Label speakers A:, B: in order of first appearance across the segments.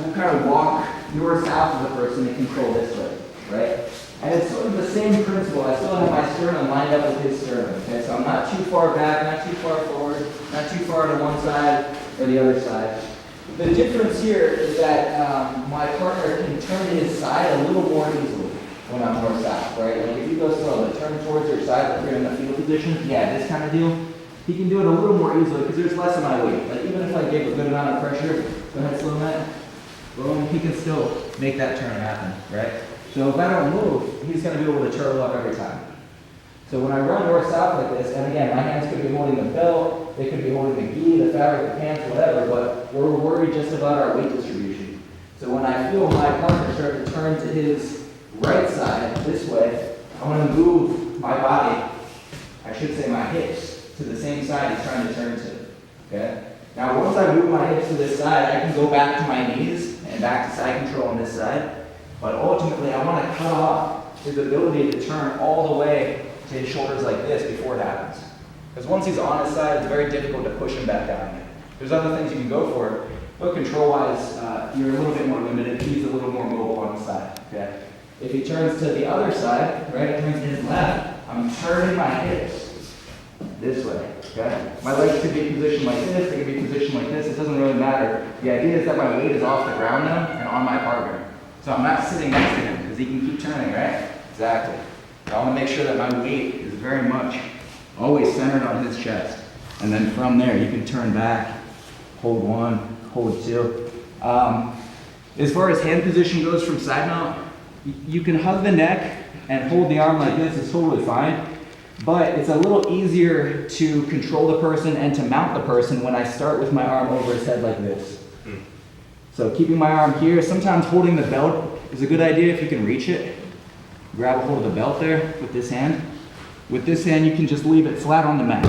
A: we'll kind of walk north-south of the person and control this way, right? And it's sort of the same principle. I still have my sternum lined up with his sternum, okay? So I'm not too far back, not too far forward, not too far to one side or the other side. The difference here is that my partner can turn to his side a little more easily when I'm north-south, right? Like if you go slow, but turn towards your side, like you're in the fetal position, yeah, this kind of deal, he can do it a little more easily because there's less of my weight. Like even if I give a good amount of pressure, go ahead, slow that, boom, he can still make that turn happen, right? So if I don't move, he's going to be able to turtle up every time. So when I run north-south like this, and again, my hands could be holding the belt, they could be holding the gi, the fabric, the pants, whatever, but we're worried just about our weight distribution. So when I feel my partner start to turn to his right side, this way, I want to move my body, I should say my hips, to the same side he's trying to turn to, okay? Now once I move my hips to this side, I can go back to my knees and back to side control on this side. But ultimately, I want to cut off his ability to turn all the way to his shoulders like this before it happens. Because once he's on his side, it's very difficult to push him back down again. There's other things you can go for, but control-wise, you're a little bit more limited. He's a little more mobile on the side. Okay? If he turns to the other side, right, turns to his left, I'm turning my hips this way. Okay? My legs could be positioned like this, they could be positioned like this. It doesn't really matter. The idea is that my weight is off the ground now and on my partner. So I'm not sitting next to him because he can keep turning, right? Exactly. So I want to make sure that my weight is very much always centered on his chest. And then from there, you can turn back, hold one, hold two. As far as hand position goes from side mount, you can hug the neck and hold the arm like this. It's totally fine. But it's a little easier to control the person and to mount the person when I start with my arm over his head like this. So keeping my arm here, sometimes holding the belt is a good idea if you can reach it. Grab a hold of the belt there with this hand. With this hand, you can just leave it flat on the mat.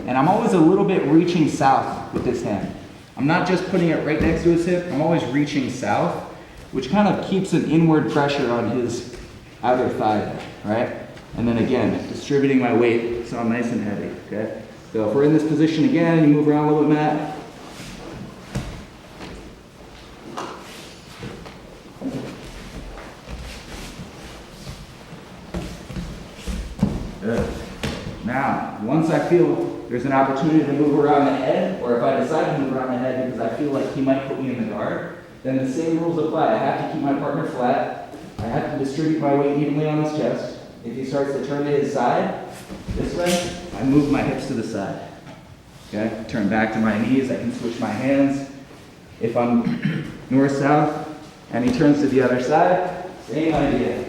A: And I'm always a little bit reaching south with this hand. I'm not just putting it right next to his hip, I'm always reaching south, which kind of keeps an inward pressure on his outer thigh, right? And then again, distributing my weight so I'm nice and heavy, okay? So if we're in this position again, you move around a little bit, Matt. Good. Now, once I feel there's an opportunity to move around the head, or if I decide to move around the head because I feel like he might put me in the guard, then the same rules apply. I have to keep my partner flat. I have to distribute my weight evenly on his chest. If he starts to turn to his side, this way, I move my hips to the side. Okay? Turn back to my knees. I can switch my hands. If I'm north-south and he turns to the other side, same idea.